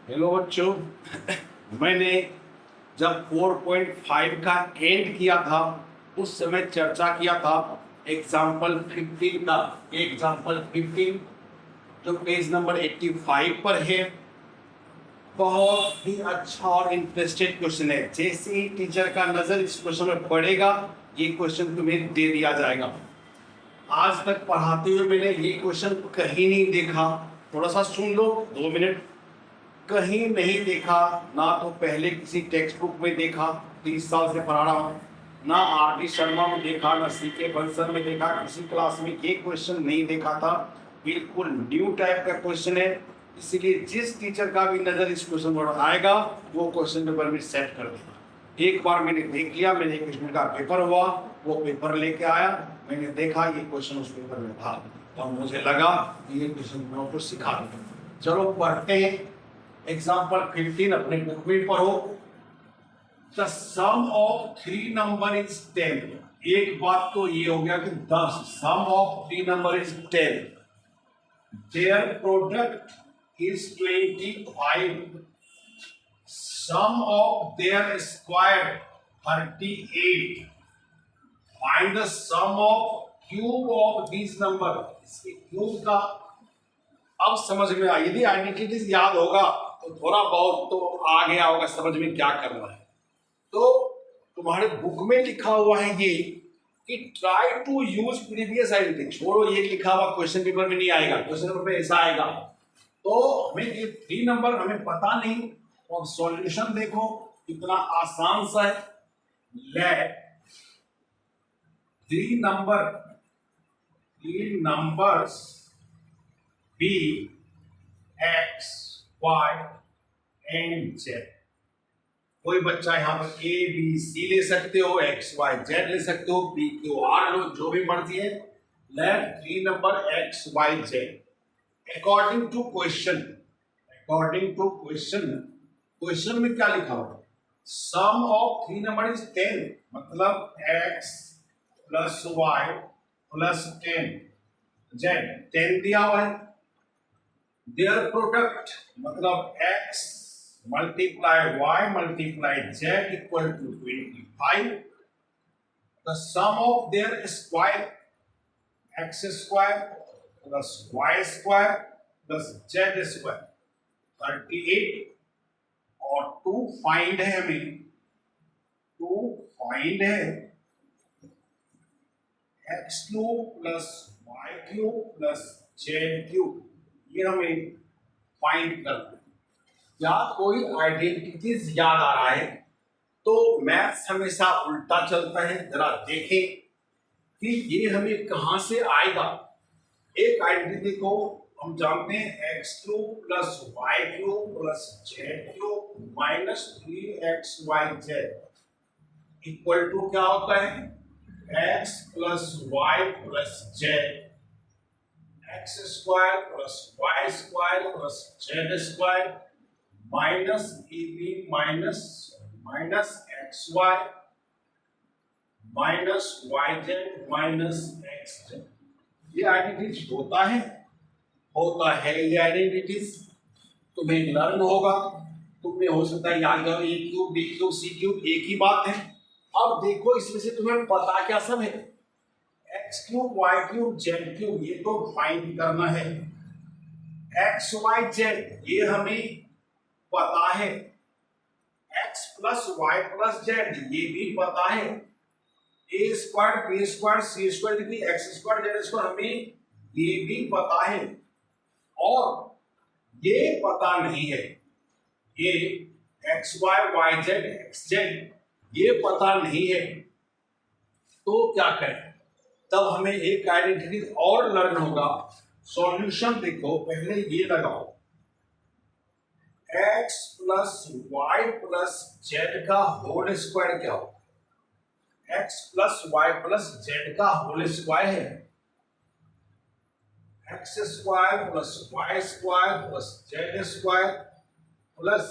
Hello बच्चों। मैंने जब 4.5 का एंड किया था उस समय चर्चा किया था एग्जाम्पल 15 का। एग्जाम्पल 15 जो पेज नंबर 85 पर है, बहुत ही अच्छा और इंटरेस्टेड क्वेश्चन है। जैसे ही टीचर का नजर इस क्वेश्चन में पड़ेगा, ये क्वेश्चन तुम्हें दे दिया जाएगा। आज तक पढ़ाते हुए मैंने ये क्वेश्चन कहीं नहीं देखा। थोड़ा सा सुन लो, 2 मिनट। कहीं नहीं देखा, ना तो पहले किसी टेक्स्ट बुक में देखा, 30 साल से पढ़ा रहा हूँ, ना आर डी शर्मा में देखा, ना सी के बंसल में देखा, किसी क्लास में ये क्वेश्चन नहीं देखा था। बिल्कुल न्यू टाइप का क्वेश्चन है, इसीलिए जिस टीचर का भी नजर इस क्वेश्चन पर आएगा वो क्वेश्चन पेपर में सेट कर देगा। एक बार मैंने देख लिया, मेरे क्वेश्चन का पेपर हुआ, वो पेपर लेके आया, मैंने देखा ये क्वेश्चन उस पेपर में था, तो मुझे लगा ये क्वेश्चन मैं आपको सिखा दूँ। चलो पढ़ते हैं। एग्जाम्पल 15 अपने बुक में पढ़ो। The sum of 3 number is 10। एक बात तो ये हो गया कि the sum of 3 number is 10, their product is 25, sum of their square 38, find the sum of cube of this number. इसके क्यूब का अब समझ में आई। यदि आइडेंटिटीज याद होगा तो थोड़ा बहुत तो आ गया होगा समझ में क्या करना है। तो तुम्हारे बुक में लिखा हुआ है ये कि try to use previous identity. छोड़ो, ये लिखा हुआ क्वेश्चन पेपर में नहीं आएगा, क्वेश्चन पेपर में ऐसा आएगा। तो हमें ये 3 नंबर हमें पता नहीं, और सॉल्यूशन देखो कितना आसान सा है। Let 3 numbers be x y and z. कोई बच्चा यहाँ पर ए बी सी ले सकते हो, एक्स वाई जेड ले सकते हो, पी क्यू आर लो, जो भी मर्जी है। Let 3 number x y z according to question. Question में क्या लिखा हुआ? सम ऑफ 3 नंबर इज 10, मतलब x plus y plus 10 z. 10 दिया हुआ है। देयर प्रोडक्ट मतलब x multiply y multiply z equal to 25। The sum of their square x square plus y square plus z square 38, और 2 फाइंड है हमें। 2 find है x cube plus y cube plus z cube. ये हमें find करना है। या कोई आइडेंटिटीज याद आ रहा है तो मैथ्स हमेशा उल्टा चलता है। जरा देखें कि ये हमें कहां से आएगा। एक आइडेंटिटी को हम जानते हैं x cube plus y cube plus z cube minus 3xyz equal to क्या होता है? X plus y plus z, x square plus y square plus z square minus a b minus x y minus y z minus x z. ये identities होता है ये identities तुम्हें learn होगा। तुम्हें हो सकता है याद करो, ए cube B cube C cube एक ही बात है। अब देखो इसमें से तुम्हें पता क्या सब है? X cube y cube z cube, ये तो फाइंड करना है। एक्स वाई जेड ये हमें पता है। X plus y plus z ये भी पता है। A square B square c square की एक्स स्क्वायर जेड स्क्वायर हमें ये भी पता है। और ये पता नहीं है, ये x y z x z ये पता नहीं है। तो क्या करें? तब हमें एक आइडेंटिटी और लर्न होगा। सॉल्यूशन देखो, पहले ये लगाओ, x plus y plus z का होल स्क्वायर क्या हो? x plus y plus z का होल स्क्वायर है x square plus y square plus z square plus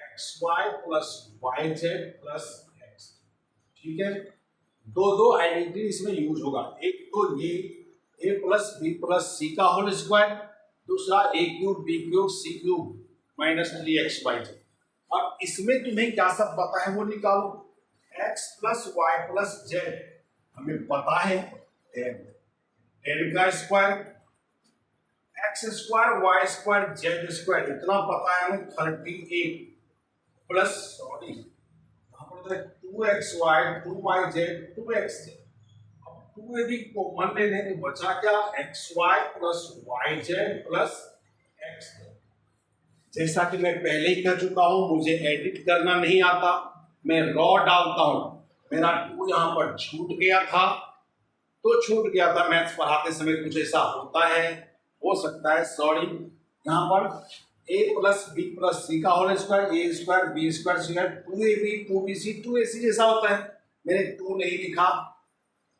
x y plus y z plus x. ठीक है, दो आइडेंटिटी इसमें use होगा। एक तो ये a plus B plus C का होल स्क्वायर, दूसरा ए cube B cube C cube minus 3xy। अब इसमें तुम्हें क्या सब पता है वो निकालो। x plus y plus z हमें पता है 10, 10 का square x square y square z square इतना पता है हमें 38 plus sorry two x y two y z two x z. अब टू यदि कॉमन ले लें तो बचा क्या x y plus y z plus x z. जैसा कि मैं पहले ही कह चुका हूं मुझे एडिट करना नहीं आता, मैं रॉ डालता हूं। मेरा टू यहां पर छूट गया था तो छूट गया था, मैथ्स पढ़ाते समय कुछ ऐसा होता है, हो सकता है सॉरी। यहाँ पर a plus B plus C का whole square A square B square square two A B two B C two A C जैसा होता है, मैंने टू नहीं लिखा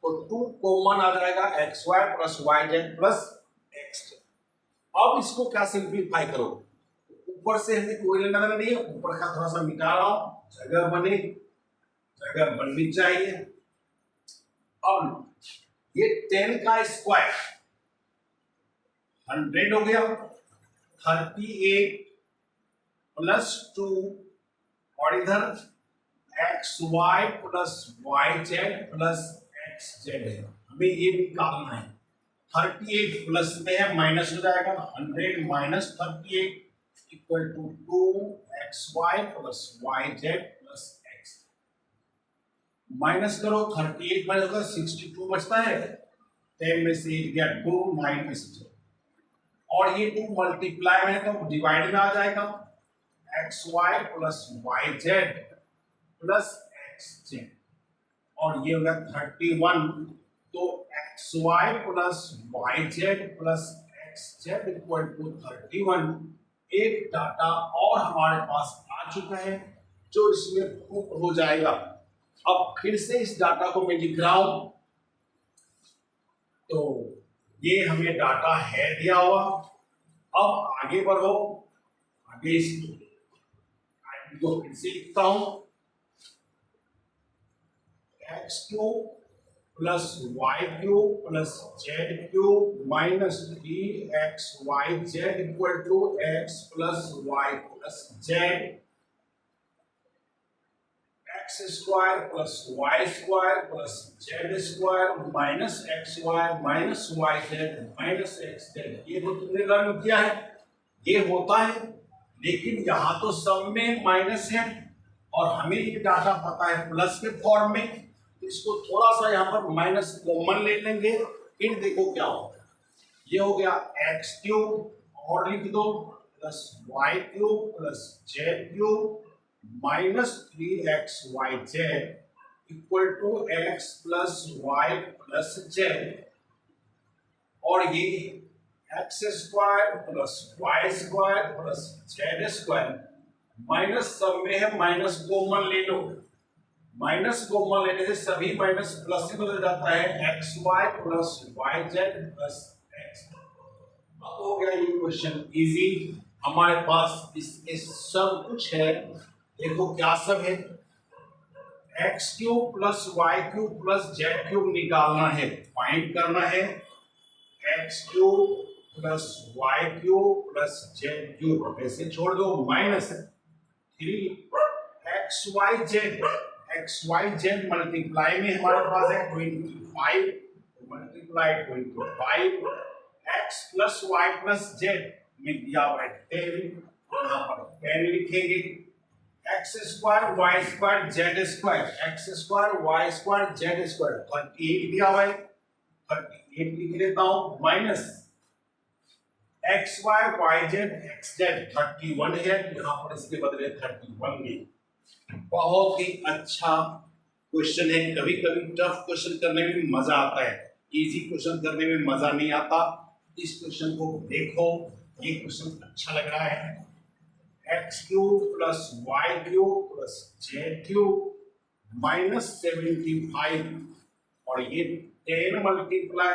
तो टू कॉमन आ जाएगा x y plus y z plus x z. अब इसको क्या सिंप्लीफाई करो, ऊपर से हमें कोई लेना देना नहीं है, ऊपर का थोड़ा सा मिटा रहा हूं, जगह बननी चाहिए। अब ये 10 का स्क्वायर 100 हो गया, 38 प्लस 2 और इधर x y plus y z plus x z है, हमें ये भी निकालना है। 38 प्लस में है माइनस हो जाएगा, 100 minus 38 equal to 2 x y plus y z plus x. Minus करो 38 माइनस होगा 62 बचता है, 10 में से 8 गया 2 माइनस और ये 2 मल्टीप्लाई में तो डिवाइड में आ जाएगा x y plus y z plus x z और ये होगा 31 तो x y plus y z plus x z equal to 31। एक डाटा और हमारे पास आ चुका है जो इसमें प्रूफ हो जाएगा। अब फिर से इस डाटा को मैं लिख रहा हूं, तो ये हमें डाटा है दिया हुआ। अब आगे बढ़ो, आगे इसको फिर से लिखता हूं, x cube plus y cube plus z cube minus 3xyz equal to x plus y plus z, x square plus y square plus z square minus x y minus y z minus x z. ये तो तुमने learn किया है, ये होता है, लेकिन यहाँ तो सब में माइनस है और हमें ये डाटा पता है प्लस के फॉर्म में, इसको थोड़ा सा यहाँ पर माइनस कॉमन ले लेंगे, फिर देखो क्या होगा। ये हो गया एक्स क्यूब और लिख दो plus y cube plus z cube minus 3xyz equal to x plus y plus z और ये x square plus y square plus z square minus सब में है माइनस कॉमन ले लो, माइनस कॉमन लेने से सभी माइनस प्लस से बदल जाता है x y plus y z plus x. अब हो गया ये क्वेश्चन इजी, हमारे पास इसके सब कुछ है। देखो क्या सब है, x cube plus y cube plus z cube निकालना है, फाइंड करना है x cube plus y cube plus z cube, ऐसे छोड़ दो माइनस 3xyz, xyz मल्टीप्लाई में हमारे पास है 25 multiply 25 x plus y plus z में दिया हुआ है 10, यहाँ पर 10 लिखेंगे, x square y square z square, x square y square z square 38 दिया हुआ है, 38 लिख लेता हूँ minus x y y z x z 31 है, यहाँ पर इसके बदले 31 नहीं। बहुत ही अच्छा क्वेश्चन है, कभी कभी टफ क्वेश्चन करने में मजा आता है, इजी क्वेश्चन करने में मजा नहीं आता। इस क्वेश्चन को देखो, ये क्वेश्चन अच्छा लग रहा है, x cube plus y cube plus z cube minus 75 और ये 10 मल्टीप्लाई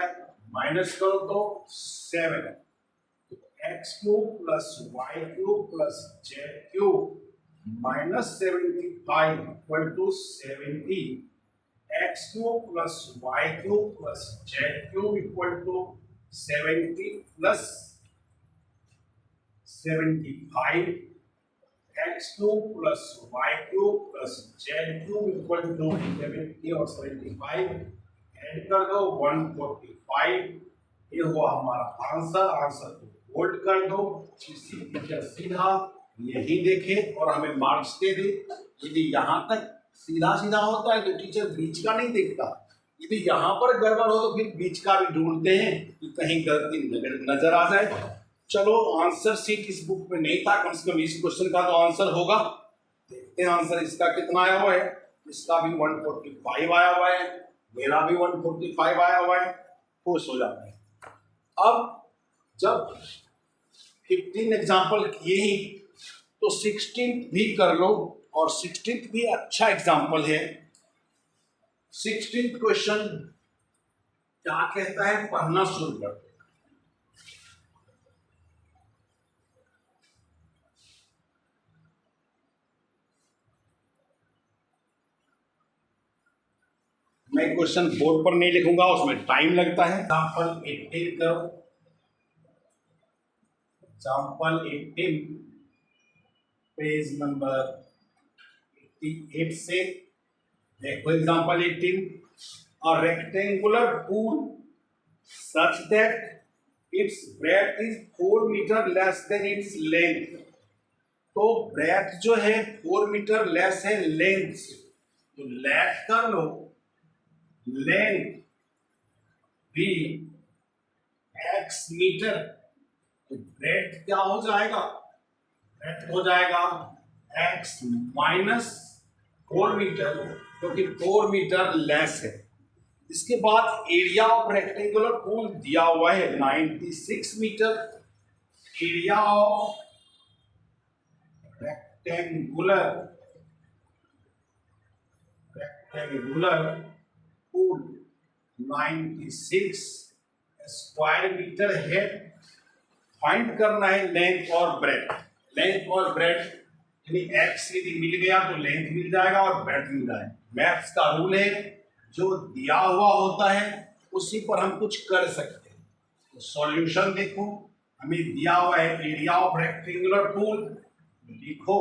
माइनस करो तो 7, x cube plus y cube plus z cube minus 75 equal to 70, x cube plus y cube plus z cube equal to 70 plus 75 x cube plus y cube plus z cube equal to 70 और 75 add कर दो 145। ये हुआ हमारा answer. Answer को bold कर दो। इसी टीचर सीधा यही देखे और हमें मार्क्स दे दे। यदि यहाँ तक सीधा सीधा होता है तो टीचर बीच का नहीं देखता। यदि यहाँ पर गड़बड़ हो तो फिर बीच का भी ढूंढते हैं कि कहीं गलती नजर आ जाए। चलो आंसर सीट इस बुक में नहीं था, कम से कम इस क्वेश्चन का तो आंसर होगा। देखते हैं आंसर इसका कितना आया हुआ है। इसका भी 145 आया हुआ है, मेरा भी 145 आया हुआ है। खुश हो जाते हैं। अब जब 15 एग्जाम्पल किए ही तो 16 भी कर लो, और 16 भी अच्छा एग्जाम्पल है। 16 क्वेश्चन क्या कहता है, पढ़ना शुरू कर दो। मैं क्वेश्चन बोर्ड पर नहीं लिखूंगा, उसमें टाइम लगता है। एग्जाम्पल 18 करो। एग्जाम्पल 18 पेज नंबर 88 से देखो। Example 18, a rectangular pool such that its breadth is 4 meter less than its length। तो breadth जो है 4 मीटर लेस है लेंथ से, तो लेट कर लो लेंथ भी x मीटर, तो ब्रेथ क्या हो जाएगा, ब्रेथ हो जाएगा x माइनस 4 मीटर, क्योंकि 4 मीटर लेस है। इसके बाद एरिया ऑफ रेक्टेंगुलर पूल दिया हुआ है 96 metre. Area of rectangular pool 96 square metre है। फाइंड करना है लेंथ और ब्रेथ। लेंथ और ब्रेथ यानी एक्स यदि मिल गया तो लेंथ मिल जाएगा और ब्रेथ मिल जाएगा। मैथ्स का रूल है, जो दिया हुआ होता है उसी पर हम कुछ कर सकते हैं। तो सॉल्यूशन देखो, हमें दिया हुआ है एरिया ऑफ रेक्टेंगुलर पूल। लिखो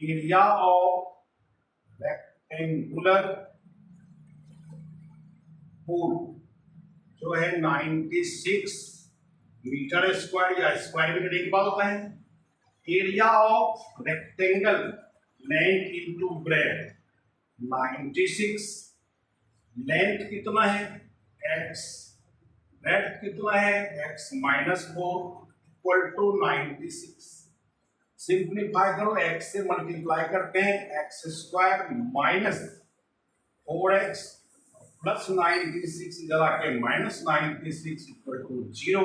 एरिया ऑफ रेक्टेंगुलर पूल जो है 96 मीटर स्क्वायर या स्क्वायर मीटर एक बात होता है। Area of rectangle length into breadth 96। Length कितना है x, ब्रेथ कितना है x minus 4 equal to 96। Simplify करो, x से मल्टीप्लाई करते हैं x square minus 4x plus 96 इधर आके माइनस 96 इक्वल टू 0।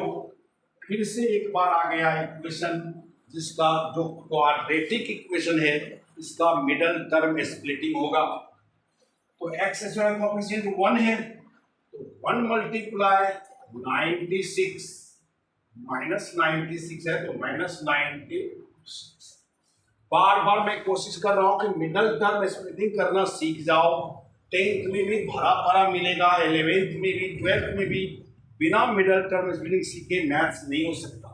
फिर से एक बार आ गया इक्वेशन जिसका जो क्वाड्रेटिक इक्वेशन है इसका मिडल टर्म स्प्लिटिंग होगा। तो x स्क्वायर कोएफिशिएंट 1 है, तो 1 मल्टीप्लाई 96 माइनस 96 है तो माइनस 96। बार बार मैं कोशिश कर रहा हूं कि मिडल टर्म स्प्लिटिंग करना सीख जाओ। 10th में भी भरा भरा मिलेगा, 11th में भी, 12th में भी। बिना मिडल टर्म स्प्लिटिंग सीखे मैथ्स नहीं हो सकता।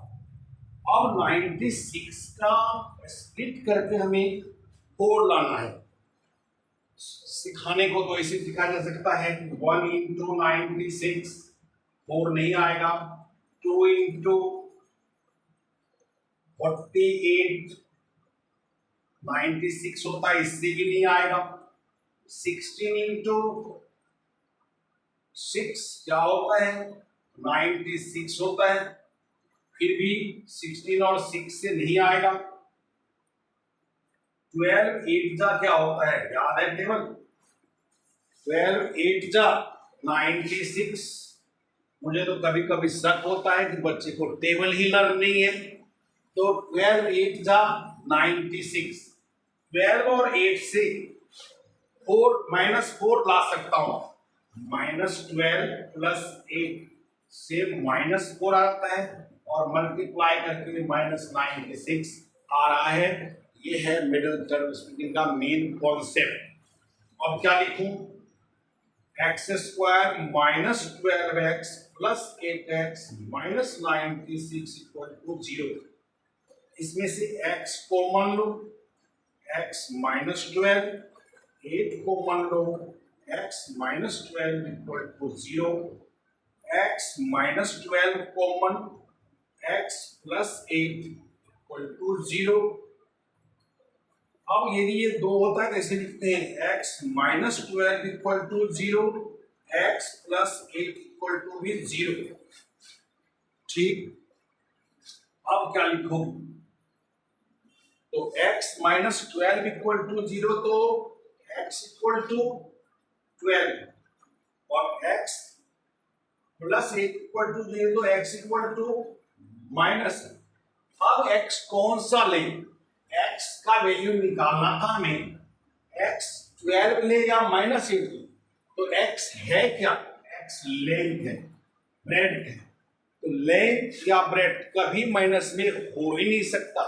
अब 96 का स्प्लिट करके हमें 4 लाना है। सिखाने को तो ऐसे सिखाया जा सकता है 1 इंटू 96 4 नहीं आएगा, 2 इंटू 48 96 होता है, इससे भी नहीं आएगा। 16 इंटू 6 क्या होता है 96 होता है, फिर भी 16 और 6 से नहीं आएगा। 12 8 जा क्या होता है, याद है टेबल, 12 8 जा 96। मुझे तो कभी कभी शक होता है कि बच्चे को टेबल ही लर्न नहीं है। तो 12 8 जा 96, 12 और 8 से 4 माइनस 4 ला सकता हूं। माइनस 12 प्लस 8 से माइनस 4 आता है और मल्टीप्लाई करके माइनस 96 आ रहा है। ये है मिडिल टर्म स्प्लिटिंग का मेन कॉन्सेप्ट। अब क्या लिखूं, x square minus 12x plus 8x minus 96 equal to 0। इसमें से x कॉमन लो, x माइनस 12, 8 कॉमन लो, x minus 12 equal to 0, x minus 12 common, x plus 8 equal to 0। अब यदि ये 2 होता है तो ऐसे लिखते हैं x minus 12 equal to 0, x plus 8 equal to भी 0। ठीक, अब क्या लिखो, तो x माइनस 12 इक्वल टू 0, तो x इक्वल टू 12 और x प्लस 8 इक्वल टू 0, तो x इक्वल टू माइनस। अब x कौन सा लें, x का वैल्यू निकालना था हमें, x 12 ले या माइनस 8 ले, तो x है क्या, x लेंथ है, ब्रेड है, तो लेंथ या ब्रेड कभी माइनस में हो ही नहीं सकता,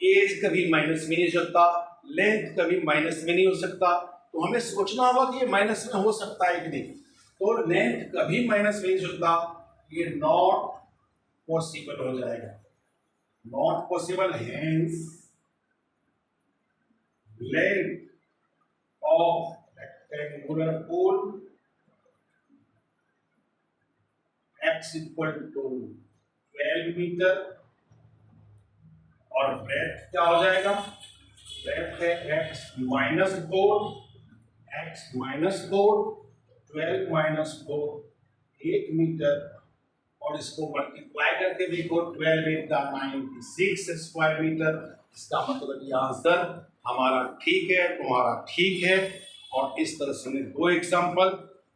एज कभी माइनस में नहीं हो सकता, लेंथ कभी माइनस में नहीं हो सकता। तो हमें सोचना होगा कि ये माइनस में हो सकता है कि नहीं, तो लेंथ कभी माइनस में नहीं हो सकता, ये नॉट पॉसिबल हो जाएगा, not possible. Hence length of rectangular pole x equal to 12 metre और breadth क्या हो जाएगा, breadth है x minus 4, x minus 4, 12 minus 4 8 metre, और इसको मल्टीप्लाई करके देखो, 12 8 96 स्क्वायर मीटर। इसका मतलब ये आंसर हमारा ठीक है, तुम्हारा ठीक है। और इस तरह से हमने 2 एग्जाम्पल,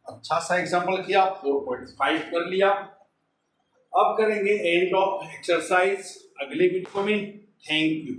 अच्छा सा एग्जाम्पल किया, 4.5 कर लिया। अब करेंगे एंड ऑफ एक्सरसाइज अगले वीडियो में। Thank you.